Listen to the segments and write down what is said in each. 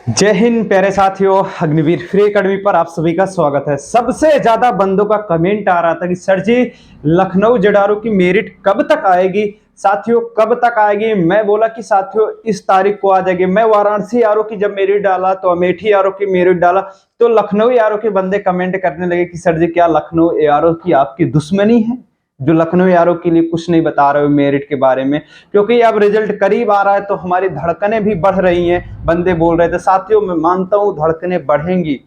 जय हिंद प्यारे साथियों, अग्निवीर फ्री एकेडमी पर आप सभी का स्वागत है। सबसे ज्यादा बंदों का कमेंट आ रहा था कि सर जी लखनऊ जडारू की मेरिट कब तक आएगी। साथियों कब तक आएगी, मैं बोला कि साथियों इस तारीख को आ जाएगी। मैं वाराणसी आरओ की जब मेरिट डाला तो अमेठी आरओ की मेरिट डाला तो लखनऊ आरओ के बंदे कमेंट करने लगे कि सर जी क्या लखनऊ आरओ की आपकी दुश्मनी है जो लखनऊ आरओ के लिए कुछ नहीं बता रहे हो मेरिट के बारे में। क्योंकि अब रिजल्ट करीब आ रहा है तो हमारी धड़कनें भी बढ़ रही हैं। बंदे बोल रहे थे साथियों मैं मानता हूं धड़कनें बढ़ेंगी,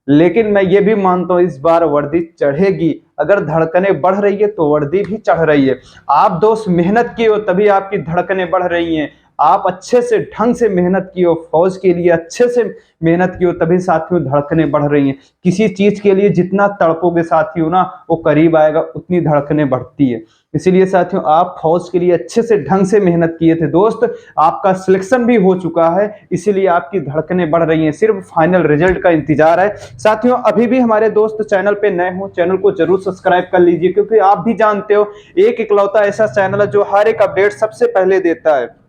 लेकिन मैं ये भी मानता हूं इस बार वर्दी चढ़ेगी। अगर धड़कनें बढ़ रही है तो वर्दी भी चढ़ रही है। आप दोस्त मेहनत किए हो तभी आपकी धड़कनें बढ़ रही हैं। आप अच्छे से ढंग से मेहनत की हो, फौज के लिए अच्छे से मेहनत की हो, तभी साथियों धड़कनें बढ़ रही हैं। किसी चीज के लिए जितना तड़पोगे साथियों ना वो करीब आएगा उतनी धड़कनें बढ़ती है। इसीलिए साथियों आप फौज के लिए अच्छे से ढंग से मेहनत किए थे दोस्त, आपका सिलेक्शन भी हो चुका है, इसीलिए आपकी धड़कनें बढ़ रही हैं। सिर्फ फाइनल रिजल्ट का इंतजार है। साथियों अभी भी हमारे दोस्त चैनल पे नए हो, चैनल को जरूर सब्सक्राइब कर लीजिए, क्योंकि आप भी जानते हो एक इकलौता ऐसा चैनल है जो हर एक अपडेट सबसे पहले देता है।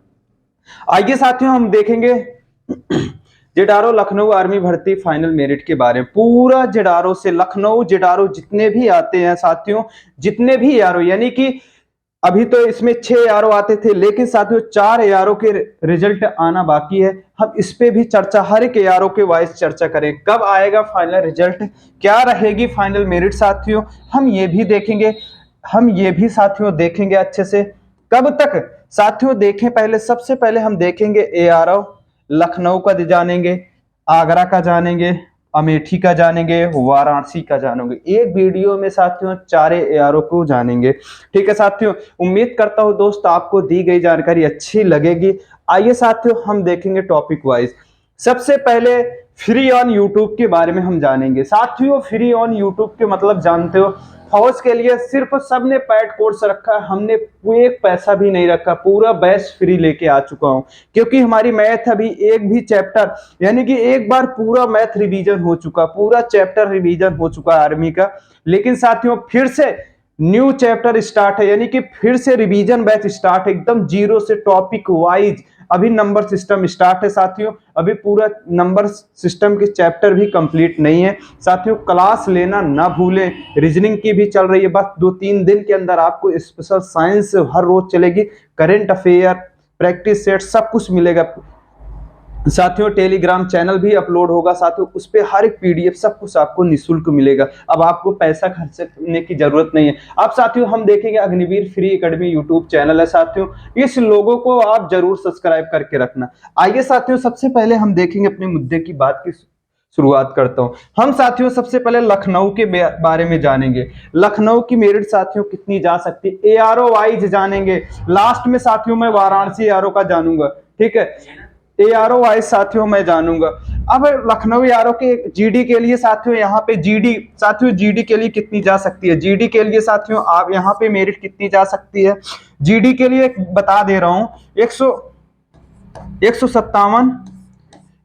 आइए साथियों हम देखेंगे जेडारो लखनऊ आर्मी भर्ती फाइनल मेरिट के बारे में। पूरा जेडारो से लखनऊ जेडारो जितने भी आते हैं साथियों, जितने भी यारो, यानी कि अभी तो इसमें 6 यारो आते थे, लेकिन साथियों 4 यारो के रिजल्ट आना बाकी है। हम इस पे भी चर्चा, हर एक यारो के वाइज चर्चा करें। कब आएगा फाइनल रिजल्ट, क्या रहेगी फाइनल मेरिट साथियों, हम ये भी देखेंगे। हम ये भी साथियों देखेंगे अच्छे से। कब तक साथियों देखें, पहले सबसे पहले हम देखेंगे एआरओ लखनऊ का जानेंगे, आगरा का जानेंगे, अमेठी का जानेंगे, वाराणसी का जानेंगे। एक वीडियो में साथियों 4 एआरओ को जानेंगे। ठीक है साथियों, उम्मीद करता हूं दोस्त आपको दी गई जानकारी अच्छी लगेगी। आइए साथियों हम देखेंगे टॉपिक वाइज। सबसे पहले फ्री ऑन यूट्यूब के बारे में हम जानेंगे। साथियों फ्री ऑन यूट्यूब के मतलब जानते हो, फौज के लिए सिर्फ सबने पैड कोर्स रखा है, हमने एक पैसा भी नहीं रखा, पूरा बैच फ्री लेके आ चुका हूं। क्योंकि हमारी मैथ अभी एक भी चैप्टर, यानी कि एक बार पूरा मैथ रिवीजन हो चुका, पूरा चैप्टर रिवीजन हो चुका आर्मी का। लेकिन साथियों फिर से न्यू चैप्टर स्टार्ट है, यानी कि फिर से रिवीजन बैच स्टार्ट है एकदम जीरो से, टॉपिक वाइज। अभी नंबर सिस्टम स्टार्ट है साथियों, अभी पूरा नंबर सिस्टम के चैप्टर भी कंप्लीट नहीं है। साथियों क्लास लेना ना भूलें, रीजनिंग की भी चल रही है। बस 2-3 दिन के अंदर आपको स्पेशल साइंस हर रोज चलेगी, करंट अफेयर, प्रैक्टिस सेट सब कुछ मिलेगा। साथियों टेलीग्राम चैनल भी अपलोड होगा साथियों, उस पर हर एक पीडीएफ सब कुछ आपको निःशुल्क मिलेगा। अब आपको पैसा खर्च करने की जरूरत नहीं है। अब साथियों हम देखेंगे Agniveer free academy YouTube channel है साथियों, इस लोगों को आप जरूर सब्सक्राइब करके रखना। आइए साथियों सबसे पहले हम देखेंगे अपने मुद्दे की बात की शुरुआत करता हूं। हम साथियों सबसे पहले लखनऊ के बारे में जानेंगे। लखनऊ की मेरिट साथियों कितनी जा सकती है, एआरओ वाइज जानेंगे। लास्ट में साथियों मैं वाराणसी एआरओ का जानूंगा, ठीक है, एआरओ वाइज साथियों मैं जानूंगा। अब लखनऊ एआरओ के जीडी के लिए साथियों, यहाँ पे जीडी साथियों जीडी के लिए कितनी जा सकती है, जीडी के लिए साथियों आप यहाँ पे मेरिट कितनी जा सकती है। जीडी के लिए बता दे रहा हूं 157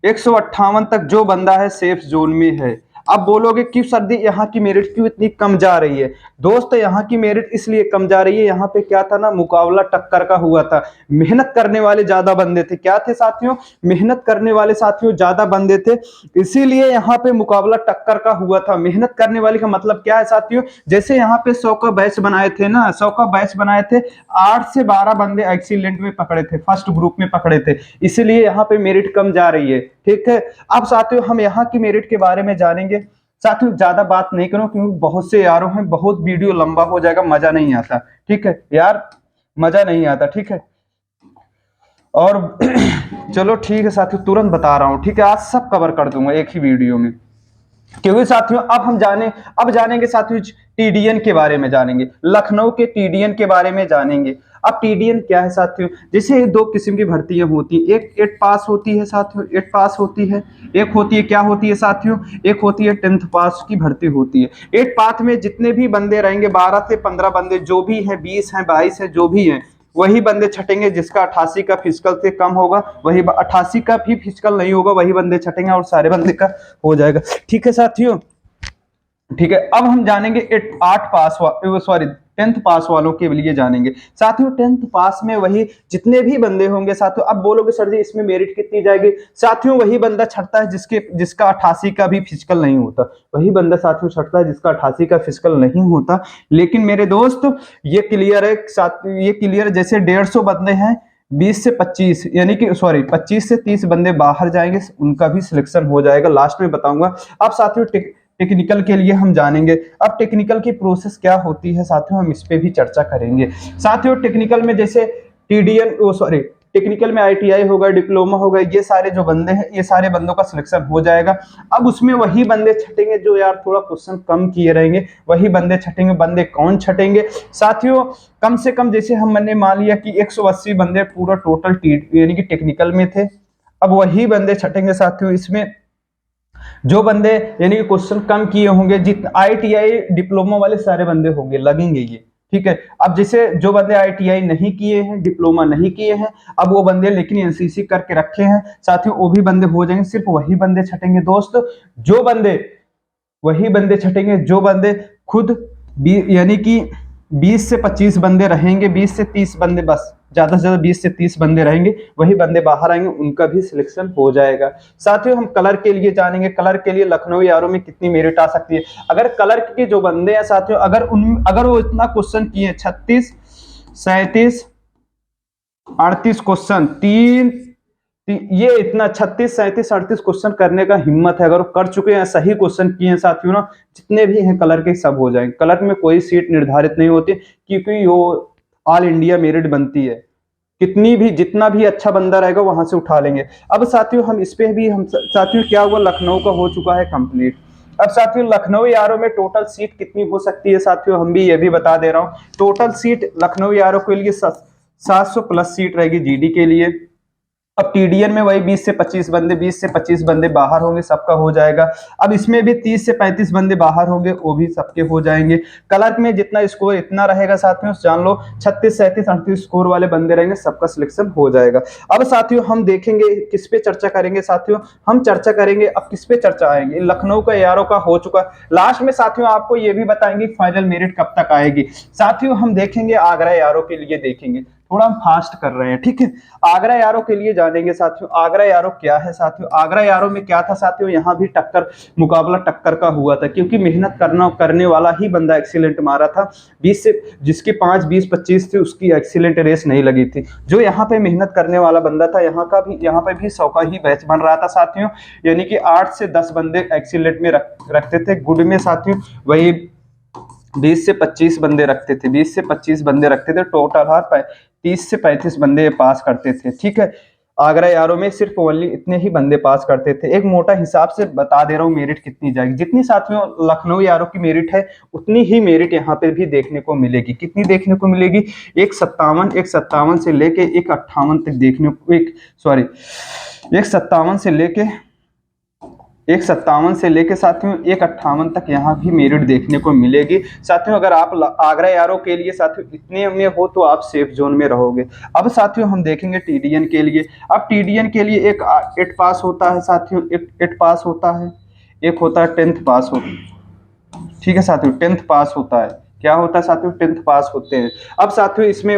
158 तक जो बंदा है सेफ जोन में है। अब बोलोगे क्यों सर्दी यहाँ की मेरिट क्यों इतनी कम जा रही है। दोस्त यहाँ की मेरिट इसलिए कम जा रही है, यहाँ पे क्या था ना, मुकाबला टक्कर का हुआ था। मेहनत करने वाले ज्यादा बंदे थे, क्या थे साथियों, मेहनत करने वाले साथियों ज्यादा बंदे थे, इसीलिए यहाँ पे मुकाबला टक्कर का हुआ था। मेहनत करने वाले का मतलब क्या है साथियों, जैसे यहाँ पे 100 का बैच बनाए थे ना, 100 का बैच बनाए थे, 8 से 12 बंदे एक्सीलेंट में पकड़े थे, फर्स्ट ग्रुप में पकड़े थे, इसीलिए यहाँ पे मेरिट कम जा रही है। ठीक है, अब साथियों हम यहाँ की मेरिट के बारे में जानेंगे। साथियों ज्यादा बात नहीं करूं क्योंकि बहुत से यारों हैं, बहुत वीडियो लंबा हो जाएगा, मजा नहीं आता। ठीक है यार, मजा नहीं आता। ठीक है, और चलो ठीक है साथियों तुरंत बता रहा हूं, ठीक है, आज सब कवर कर दूंगा एक ही वीडियो में। क्योंकि साथियों अब जानेंगे साथियों टीडीएन के बारे में जानेंगे, लखनऊ के टीडीएन के बारे में जानेंगे। अब टीडीएन क्या है साथियों, जैसे 2 किस्म की भर्तियां होती हैं, एक 8 पास होती है साथियों, 8 पास होती है, एक होती है क्या होती है साथियों, एक होती है 10th पास की भर्ती होती है। 8 पास में जितने भी बंदे रहेंगे 12 से 15 बंदे, जो भी हैं 20 हैं 22 हैं जो भी हैं, वही बंदे छटेंगे। जिसका 88 का फिजिकल से कम होगा, वही 88 का भी फिजिकल नहीं होगा, वही बंदे छटेंगे और सारे बंदे का हो जाएगा। ठीक है साथियों, ठीक है, अब हम जानेंगे 8 पास, सॉरी 10th पास वालों के लिए जानेंगे साथियों। 10th पास में वही जितने भी बंदे होंगे साथियों, अब बोलोगे सर जी इसमें मेरिट कितनी जाएगी, साथियों वही बंदा छटता है जिसका 88 का भी फिजिकल नहीं होता, वही बंदा साथियों छटता है जिसका 88 का फिजिकल नहीं होता। लेकिन मेरे दोस्त ये क्लियर है, ये क्लियर जैसे 150 बंदे हैं, 20 से 25 यानी कि सॉरी 25 से 30 बंदे बाहर जाएंगे, उनका भी सिलेक्शन हो जाएगा, लास्ट में बताऊंगा। अब साथियों टेक्निकल के लिए हम जानेंगे, अब टेक्निकल की प्रोसेस क्या होती है साथियों, हम इस पे भी चर्चा करेंगे साथियों। टेक्निकल में जैसे टीडीएन सॉरी टेक्निकल में आईटीआई होगा, डिप्लोमा होगा, ये सारे जो बंदे हैं ये सारे बंदों का सिलेक्शन हो जाएगा। अब उसमें वही बंदे छटेंगे जो यार थोड़ा क्वेश्चन कम किए रहेंगे, वही बंदे छटेंगे। बंदे कौन छटेंगे साथियों, कम से कम जैसे हमने मान लिया कि 180 बंदे पूरा टोटल यानी कि टेक्निकल में थे, अब वही बंदे छटेंगे साथियों। इसमें जो बंदे यानी कि क्वेश्चन कम किए होंगे, जितने आईटीआई डिप्लोमा वाले सारे बंदे होंगे लगेंगे ये, ठीक है। अब जैसे जो बंदे आईटीआई नहीं किए हैं, डिप्लोमा नहीं किए हैं, अब वो बंदे लेकिन एनसीसी करके रखे हैं साथियों, वो भी बंदे हो जाएंगे। सिर्फ वही बंदे छटेंगे दोस्त, जो बंदे वही बंदे छटेंगे जो बंदे खुद यानी कि 20 से 25 बंदे रहेंगे, 20 से 30 बंदे, बस ज्यादा से ज्यादा 20 से 30 बंदे रहेंगे, वही बंदे बाहर आएंगे, उनका भी सिलेक्शन हो जाएगा। साथियों हम कलर के लिए जानेंगे, कलर के लिए लखनऊ यारों में कितनी मेरिट आ सकती है। अगर कलर के जो बंदे हैं साथियों, अगर वो इतना क्वेश्चन किए 36 37 38 क्वेश्चन, ये इतना 36 37 38 क्वेश्चन करने का हिम्मत है, अगर वो कर चुके हैं, सही क्वेश्चन किए हैं साथियों ना, जितने भी हैं कलर के सब हो जाएंगे। कलर में कोई सीट निर्धारित नहीं होती, क्योंकि वो ऑल इंडिया मेरिट बनती है, कितनी भी जितना भी अच्छा बंदा रहेगा वहां से उठा लेंगे। अब साथियों हम इस पे भी हम साथियों क्या हुआ, लखनऊ का हो चुका है कंप्लीट। अब साथियों लखनऊ यारों में टोटल सीट कितनी हो सकती है साथियों, हम भी ये भी बता दे रहा हूँ। टोटल सीट लखनऊ यारों के लिए 700 प्लस सीट रहेगी जीडी के लिए। अब टीडीएन में वही 20 से 25 बंदे, 20 से 25 बंदे बाहर होंगे, सबका हो जाएगा। अब इसमें भी 30 से 35 बंदे बाहर होंगे, वो भी सबके हो जाएंगे। क्लर्क में जितना स्कोर इतना रहेगा साथियों, जान लो 36 37 38 स्कोर वाले बंदे रहेंगे, सबका सिलेक्शन हो जाएगा। अब साथियों हम देखेंगे किस पे चर्चा करेंगे साथियों, हम चर्चा करेंगे अब किस पे चर्चा आएंगे, लखनऊ का यारों का हो चुका। लास्ट में साथियों आपको ये भी बताएंगे फाइनल मेरिट कब तक आएगी। साथियों हम देखेंगे आगरा यारों के लिए, देखेंगे थोड़ा हम फास्ट कर रहे हैं, ठीक है। आगरा यारों के लिए जानेंगे साथियों, आगरा यारों क्या है साथियों। आगरा यारों में क्या था साथियों, यहाँ भी मुकाबला टक्कर का हुआ था, क्योंकि मेहनत करने वाला ही बंदा एक्सीलेंट मारा था। 20 से जिसकी 5 20 25 थी उसकी एक्सीलेंट रेस नहीं लगी थी। जो यहाँ पे मेहनत करने वाला बंदा था, यहाँ पे भी 100 का ही बैच बन रहा था साथियों, यानी कि 8 से 10 बंदे एक्सीलेंट में रखते थे। गुड में साथियों वही 20 से 25 बंदे रखते थे, 20 से 25 बंदे रखते थे, टोटल हर 30 से 35 बंदे पास करते थे, ठीक है। आगरा यारों में सिर्फ ओनली इतने ही बंदे पास करते थे। एक मोटा हिसाब से बता दे रहा हूँ मेरिट कितनी जाएगी, जितनी साथियों लखनऊ यारों की मेरिट है उतनी ही मेरिट यहाँ पे भी देखने को मिलेगी। कितनी देखने को मिलेगी, 157 से लेके 158 तक देखने को, 157 से लेके साथियों 158 तक यहाँ भी मेरिट देखने को मिलेगी साथियों। अगर आप आगरा यारों के लिए साथियों इतने में हो तो आप सेफ जोन में रहोगे। अब साथियों हम देखेंगे टीडीएन के लिए। अब टीडीएन के लिए एक 8 पास होता है साथियों, एक 8 पास होता है, एक होता है 10th पास होता, ठीक है साथियों। 10th पास होता है, क्या होता है साथियों, 10th पास होते हैं। अब साथियों इसमें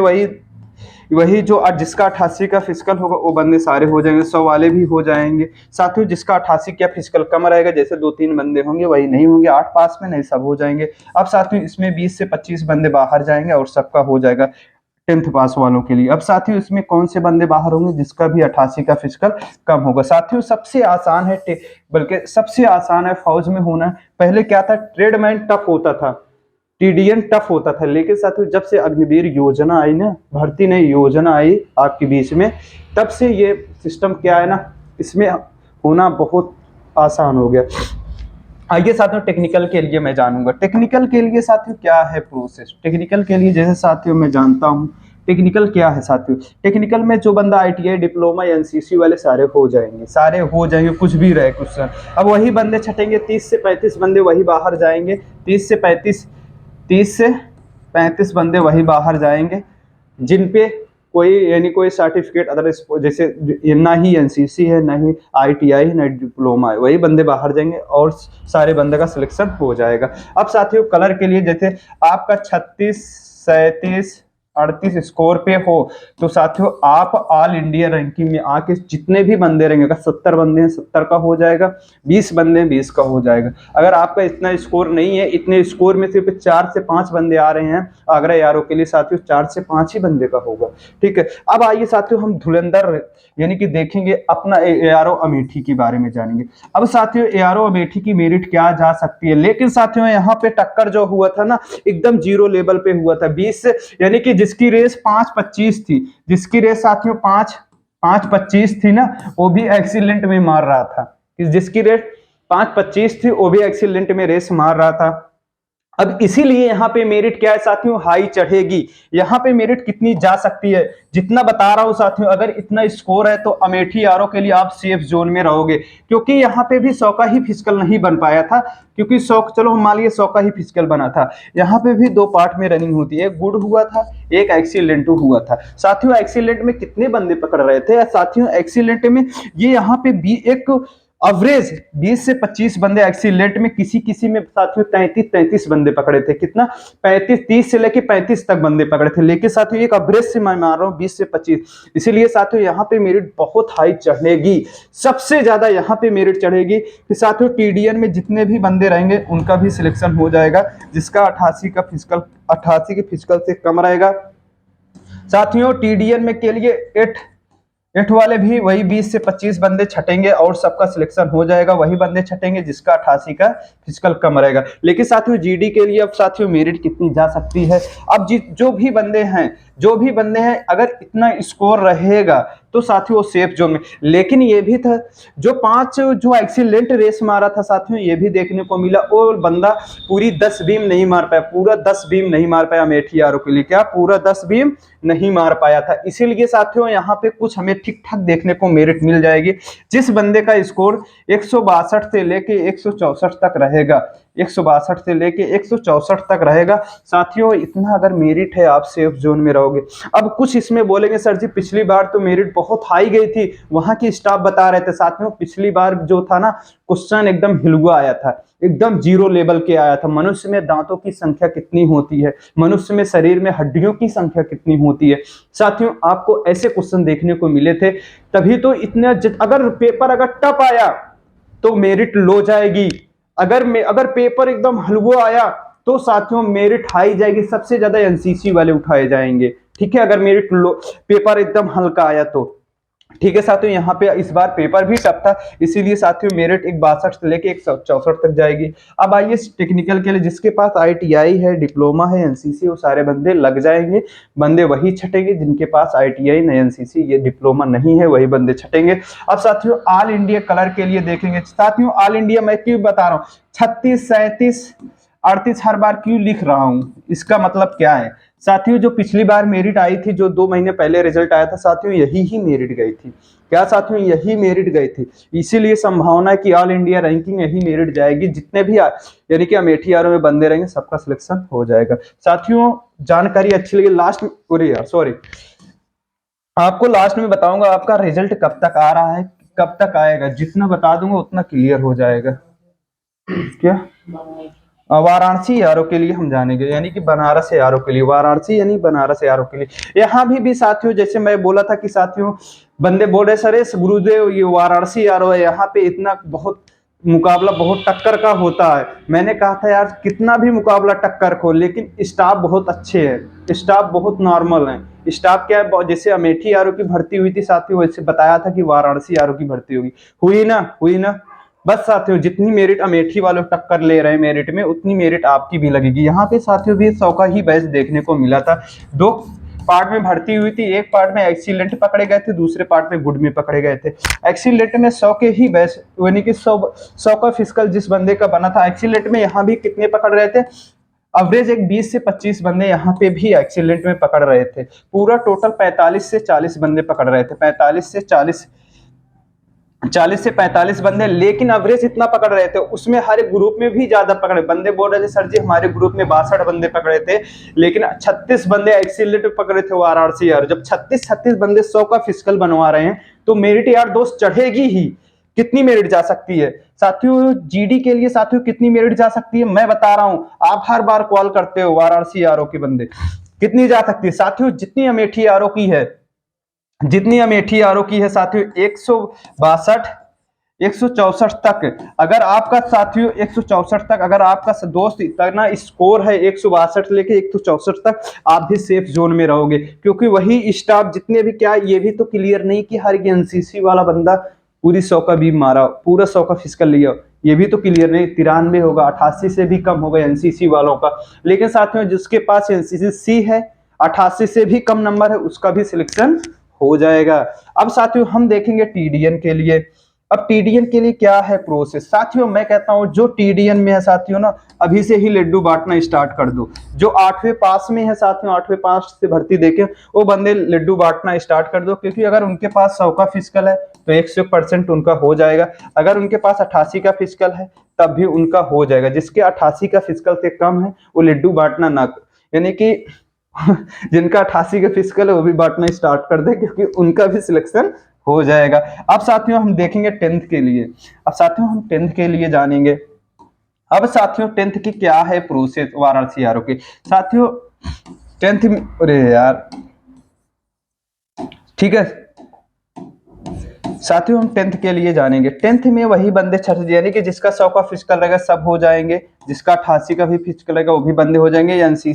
वही जो जिसका 88 का फिजिकल होगा वो बंदे सारे हो जाएंगे, 100 वाले भी हो जाएंगे साथियों। जिसका 88 का फिजिकल कम रहेगा, जैसे 2-3 बंदे होंगे वही नहीं होंगे 8 पास में, नहीं सब हो जाएंगे। अब साथियों इसमें 20 से 25 बंदे बाहर जाएंगे और सबका हो जाएगा 10th पास वालों के लिए। अब साथियों इसमें कौन से बंदे बाहर होंगे, जिसका भी 88 का फिजिकल कम होगा। साथियों सबसे आसान है, बल्कि सबसे आसान है फौज में होना। पहले क्या था, ट्रेडमैन टफ होता था, टीडीएन टफ होता था, लेकिन साथियों जब से अग्निवीर योजना आई ना, भर्ती नई योजना आई आपके बीच में, तब से ये सिस्टम क्या है ना, इसमें होना बहुत आसान हो गया। आइए साथियों टेक्निकल के लिए मैं जानूंगा, टेक्निकल के लिए साथियों क्या है प्रोसेस। टेक्निकल के लिए जैसे साथियों मैं जानता हूँ टेक्निकल क्या है साथियों। टेक्निकल में जो बंदा आईटीआई डिप्लोमा या एनसीसी वाले सारे हो जाएंगे, कुछ भी रहे क्वेश्चन। अब वही बंदे छटेंगे, 30 से 35 बंदे वही बाहर जाएंगे, 30 से 35 बंदे वही बाहर जाएंगे, जिन पे कोई सर्टिफिकेट अदर जैसे ना ही एनसीसी है, ना ही आईटीआई है, ना डिप्लोमा है, वही बंदे बाहर जाएंगे और सारे बंदे का सिलेक्शन हो जाएगा। अब साथियों कलर के लिए जैसे आपका 36 37 38 स्कोर पे हो तो साथियों आप ऑल इंडिया रैंकिंग में आके जितने भी बंदे रहेंगे, अगर 70 बंदे हैं 70 का हो जाएगा, 20 बंदे हैं 20 का हो जाएगा। अगर आपका इतना स्कोर नहीं है, इतने स्कोर में सिर्फ 4 से 5 बंदे आ रहे हैं आगरा यारों के लिए साथियों, 4 से 5 ही बंदे का होगा। ठीक है, अब आइए साथियों हम धुरंधर यानी कि देखेंगे अपना एआरओ अमेठी के बारे में जानेंगे। अब साथियों एआरओ अमेठी की मेरिट क्या जा सकती है, लेकिन साथियों यहाँ पे टक्कर जो हुआ था ना एकदम जीरो लेवल पे हुआ था। 20 यानी कि जिसकी रेस 5:25 थी, जिसकी रेस साथियों 5:25 थी ना, वो भी एक्सीलेंट में मार रहा था। जिसकी रेस 5:25 थी वो भी एक्सीलेंट में रेस मार रहा था। अब इसीलिए यहाँ पे मेरिट क्या है साथियों, हाई चढ़ेगी। यहाँ पे मेरिट कितनी जा सकती है, जितना बता रहा हूं साथियों, अगर इतना स्कोर है तो अमेठी यारों के लिए आप सेफ जोन में रहोगे, क्योंकि यहाँ पे भी 100 का ही फिजिकल नहीं बन पाया था, क्योंकि 100 चलो मान लिया 100 का ही फिजिकल बना था। यहाँ पे भी 2 पार्ट में रनिंग होती है, एक गुड हुआ था, एक एक्सीलेंट हुआ था। साथियों एक्सीलेंट में कितने बंदे पकड़ रहे थे साथियों, एक्सीलेंट में ये यहाँ पे भी एक एवरेज 20 से 25 बंदे एक्सीलेंट में, किसी किसी में साथियों 33 बंदे पकड़े थे। कितना 30 से लेके 35 तक बंदे पकड़े थे, लेकिन साथियों एक एवरेज से मैं मार रहा हूं 20 से 25। इसीलिए साथियों यहाँ पे मेरिट बहुत हाई चढ़ेगी, सबसे ज्यादा यहाँ पे मेरिट चढ़ेगी कि साथियों टीडीएन में जितने भी बंदे रहेंगे उनका भी सिलेक्शन हो जाएगा, जिसका 88 के फिजिकल से कम रहेगा। साथियों टीडीएन में के लिए 8 वाले भी वही 20 से 25 बंदे छटेंगे और सबका सिलेक्शन हो जाएगा, वही बंदे छटेंगे जिसका 88 का फिजिकल कम रहेगा। लेकिन साथियों जीडी के लिए अब साथियों मेरिट कितनी जा सकती है, अब जो भी बंदे हैं अगर इतना स्कोर रहेगा तो साथियों वो सेफ जोन में। लेकिन ये भी था जो 5 जो एक्सीलेंट रेस मारा था साथियों, ये भी देखने को मिला वो बंदा पूरी 10 बीम नहीं मार पाया, पूरा 10 बीम नहीं मार पाया अमेठी यारों के लिए, क्या पूरा 10 बीम नहीं मार पाया था। इसीलिए साथियों यहाँ पे कुछ हमें ठीक ठाक देखने को मेरिट मिल जाएगी। जिस बंदे का स्कोर 162 से लेके 164 तक रहेगा, 162 से लेके 164 तक रहेगा साथियों, इतना अगर मेरिट है आप सेफ जोन में रहोगे। अब कुछ इसमें बोलेंगे सर जी पिछली बार तो मेरिट बहुत हाई गई थी, वहां की स्टाफ बता रहे थे साथियों पिछली बार जो था ना क्वेश्चन एकदम हिलुआ आया था, एकदम जीरो लेवल के आया था। मनुष्य में दांतों की संख्या कितनी होती है, मनुष्य में शरीर में हड्डियों की संख्या कितनी होती है साथियों, आपको ऐसे क्वेश्चन देखने को मिले थे। तभी तो इतना अगर पेपर अगर टफ आया तो मेरिट लो जाएगी, अगर पेपर एकदम हलवा आया तो साथियों मेरिट हाई जाएगी, सबसे ज्यादा एनसीसी वाले उठाए जाएंगे। ठीक है, अगर मेरिट लो पेपर एकदम हल्का आया तो ठीक है साथियों, यहाँ पे इस बार पेपर भी टफ था, इसीलिए साथियों मेरिट 62 से लेके 164 तक जाएगी। अब आइए टेक्निकल के लिए, जिसके पास आईटीआई है, डिप्लोमा है, एनसीसी, वो सारे बंदे लग जाएंगे, बंदे वही छटेंगे जिनके पास आईटीआई न एनसीसी ये डिप्लोमा नहीं है, वही बंदे छटेंगे। अब साथियों ऑल इंडिया कलर के लिए देखेंगे साथियों, ऑल इंडिया मैं क्यों बता रहा हूँ 36 37 38 हर बार क्यों लिख रहा हूं, इसका मतलब क्या है साथियों, जो पिछली बार मेरिट आई थी, जो 2 महीने पहले रिजल्ट आया था साथियों, यही ही मेरिट गई थी, क्या साथियों यही मेरिट गई थी। इसीलिए संभावना है कि ऑल इंडिया रैंकिंग यही मेरिट जाएगी, जितने भी यानी कि अमेठी यारों में बंदे रहेंगे सबका सिलेक्शन हो जाएगा। साथियों जानकारी अच्छी लगी लास्ट में, सॉरी आपको लास्ट में बताऊंगा आपका रिजल्ट कब तक आ रहा है, कब तक आएगा, जितना बता दूंगा उतना क्लियर हो जाएगा। क्या वाराणसी यारों के लिए हम जानेंगे, यानी कि बनारस यारों के लिए, वाराणसी यानी बनारस यारों के लिए। यहाँ भी साथियों जैसे मैं बोला था कि साथियों बंदे बोल रहे सर गुरुदेव ये वाराणसी यारों है, यहाँ पे इतना बहुत मुकाबला बहुत टक्कर का होता है। मैंने कहा था यार कितना भी मुकाबला टक्कर को, लेकिन स्टाफ बहुत अच्छे है, स्टाफ बहुत नॉर्मल है। स्टाफ क्या है, जैसे अमेठी यारों की भर्ती हुई थी साथियों, वैसे बताया था कि वाराणसी यारों की भर्ती होगी, हुई ना। बस साथियों जितनी मेरिट अमेठी वालों टक्कर ले रहे हैं मेरिट में, उतनी मेरिट आपकी भी लगेगी। यहाँ पे साथियों भी 100 का ही बैच देखने को मिला था, 2 पार्ट में भर्ती हुई थी, एक पार्ट में एक्सीलेंट पकड़े गए थे, दूसरे पार्ट में गुड में पकड़े गए थे। एक्सीलेंट में 100 के ही बैच यानी कि 100 का फिजिकल जिस बंदे का बना था, एक्सीलेंट में यहाँ भी कितने पकड़ रहे थे, एवरेज एक 20 से 25 बंदे यहाँ पे भी एक्सीलेंट में पकड़ रहे थे, पूरा टोटल 45 से 40 बंदे पकड़ रहे थे, 40 से 45 बंदे, लेकिन एवरेज इतना पकड़ रहे थे, उसमें हर एक ग्रुप में भी ज्यादा पकड़े बंदे बोल रहे थे सर जी हमारे ग्रुप में 62 बंदे पकड़े थे, लेकिन 36 बंदे एक्सीलेंट पकड़े थे वाराणसी यार। जब 36 बंदे 100 का फिजिकल बनवा रहे हैं तो मेरिट यार दोस्त चढ़ेगी ही। कितनी मेरिट जा सकती है साथियों जीडी के लिए, साथियों कितनी मेरिट जा सकती है मैं बता रहा हूं, आप हर बार कॉल करते हो वाराणसी यारों के बंदे, कितनी जा सकती है साथियों, जितनी अमेठी आरओ की है, जितनी अमेठी आरओ की है साथियों 162 164 तक। अगर आपका साथियों 164 तक अगर आपका दोस्त इतना स्कोर है 162 लेके 164 तक, आप भी सेफ जोन में रहोगे, क्योंकि वही स्टाफ जितने भी, क्या ये भी तो क्लियर नहीं कि हर एनसीसी वाला बंदा पूरी 100 का बीम मारा, पूरा 100 का फिजिकल लिया, ये भी तो क्लियर नहीं। 93 होगा, 88 से भी कम होगा एनसीसी वालों का। लेकिन साथियों जिसके पास एनसीसी सी है, 88 से भी कम नंबर है, उसका भी सिलेक्शन हो जाएगा। अब साथियों हम देखेंगे टीडीएन के लिए। अब टीडीएन के लिए क्या है प्रोसेस साथियों, मैं कहता हूं जो टीडीएन में है साथियों ना, अभी से ही लड्डू बांटना स्टार्ट कर दो। जो 8वें पास में है साथियों, 8वें पास से भर्ती देके वो बंदे लड्डू बांटना स्टार्ट कर दो, क्योंकि अगर उनके पास 100 का फिजिकल है तो 100% उनका हो जाएगा। अगर उनके पास 88 का फिजिकल है तब भी उनका हो जाएगा। जिसके 88 का फिजिकल से कम है वो लड्डू बांटना ना, यानी कि जिनका 88 का फिजिकल है वो भी बांटना स्टार्ट कर दे, क्योंकि उनका भी सिलेक्शन हो जाएगा। अब साथियों हम देखेंगे 10th के लिए। अब साथियों हम 10th के लिए जानेंगे। अब साथियों 10th की क्या है प्रोसेस वाराणसी आरओ की। साथियों 10th में, अरे यार ठीक है साथियों हम 10th के लिए जानेंगे। 10th में वही बंदे छठे, यानी कि जिसका 100 का फिजिकल रहेगा सब हो जाएंगे, जिसका 88 का भी फिजिकल रहेगा वो भी बंदे हो जाएंगे। यानी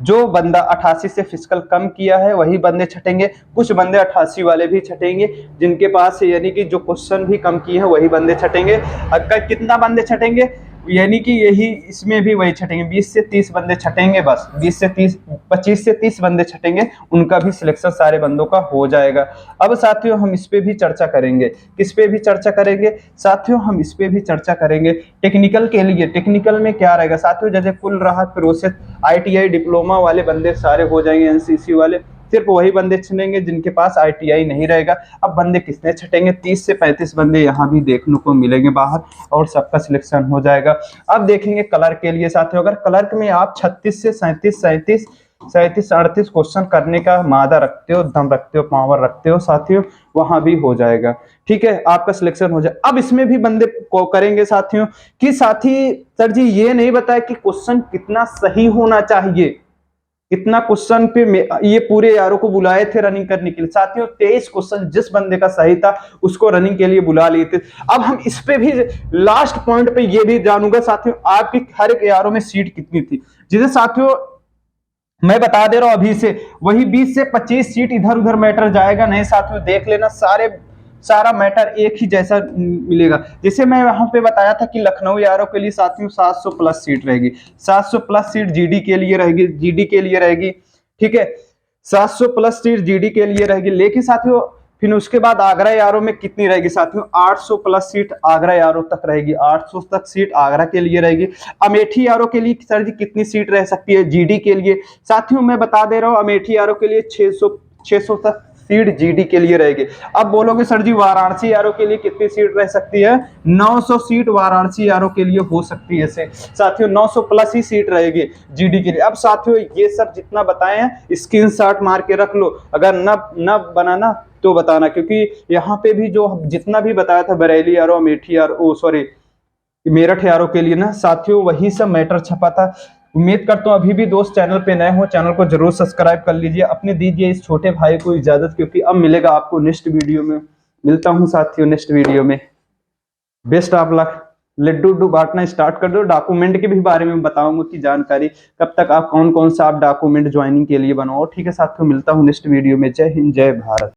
जो बंदा 88 से फिजिकल कम किया है वही बंदे छटेंगे। कुछ बंदे 88 वाले भी छटेंगे, जिनके पास यानी कि जो क्वेश्चन भी कम किए हैं वही बंदे छटेंगे। अगर कितना बंदे छटेंगे, यानी कि यही इसमें भी वही छटेंगे, 20 से 30 बंदे छटेंगे, बस 20 से 30 25 से 30 बंदे छटेंगे, उनका भी सिलेक्शन सारे बंदों का हो जाएगा। अब साथियों हम इस पे भी चर्चा करेंगे। किस पे भी चर्चा करेंगे साथियों, हम इस पे भी चर्चा करेंगे टेक्निकल के लिए। टेक्निकल में क्या रहेगा साथियों, जैसे कुल रहा प्रोसेस, आईटीआई डिप्लोमा वाले बंदे सारे हो जाएंगे, एनसीसी वाले सिर्फ वही बंदे छटेंगे जिनके पास आईटीआई नहीं रहेगा। अब बंदे कितने छटेंगे, 30 से 35 बंदे यहाँ भी देखने को मिलेंगे बाहर, और सबका सिलेक्शन हो जाएगा। अब देखेंगे क्लर्क के लिए साथियों। अगर क्लर्क में आप 36 से 37 38 क्वेश्चन करने का मादा रखते हो, दम रखते हो, पावर रखते हो साथियों, वहां भी हो जाएगा। ठीक है, आपका सिलेक्शन हो जाए। अब इसमें भी बंदे को करेंगे साथियों कि साथी सर जी ये नहीं बताया कि क्वेश्चन कितना सही होना चाहिए, कितना क्वेश्चन पे ये पूरे यारों को बुलाए थे रनिंग करने के लिए। साथियों 23 क्वेश्चन जिस बंदे का सही था उसको रनिंग के लिए बुला लिए थे। अब हम इस पे भी लास्ट पॉइंट पे ये भी जानूंगा साथियों, आपकी हर एक यारों में सीट कितनी थी, जिसे साथियों मैं बता दे रहा हूं अभी से, वही 20 से 25 सीट इधर उधर मैटर जाएगा नहीं साथियों, देख लेना सारा मैटर एक ही जैसा मिलेगा। जैसे मैं वहां पे बताया था कि लखनऊ यारों के लिए साथियों 700 प्लस सीट रहेगी, 700 प्लस सीट जीडी के लिए रहेगी, जीडी के लिए रहेगी। ठीक है, 700 प्लस सीट जीडी के लिए रहेगी। लेकिन साथियों फिर उसके बाद आगरा यारों में कितनी रहेगी साथियों, 800 प्लस सीट आगरा यारों तक रहेगी, 800 तक सीट आगरा के लिए रहेगी। अमेठी यारों के लिए सर जी कितनी सीट रह सकती है जीडी के लिए, साथियों मैं बता दे रहा हूं अमेठी यारों के लिए 600 तक सीट जीडी के लिए रहेगी। अब बोलोगे सर जी वाराणसी यारों के लिए कितनी सीट रह सकती है, 900 सीट वाराणसी यारों के लिए हो सकती है से साथियों, 900 प्लस ही सीट रहेगी जीडी के लिए। अब साथियों ये सब जितना बताए हैं स्क्रीनशॉट मार के रख लो, अगर न बनाना तो बताना, क्योंकि यहाँ पे भी जो जितना भी बताया था बरेली यारों, अमेठी यारों, सॉरी मेरठ यारों के लिए ना साथियों वही सब मैटर छपा था। उम्मीद करता हूँ अभी भी दोस्त चैनल पे नए हो, चैनल को जरूर सब्सक्राइब कर लीजिए। अपने दीजिए इस छोटे भाई को इजाजत, क्योंकि अब मिलेगा आपको नेक्स्ट वीडियो में। मिलता हूँ साथियों नेक्स्ट वीडियो में। Best of luck. लड्डू बांटना स्टार्ट कर दो। डॉक्यूमेंट के भी बारे में बताऊंगा कि जानकारी कब तक आप कौन कौन सा आप डॉक्यूमेंट ज्वाइनिंग के लिए बनाओ। ठीक है साथियों, मिलता हूँ नेक्स्ट वीडियो में। जय हिंद, जय भारत।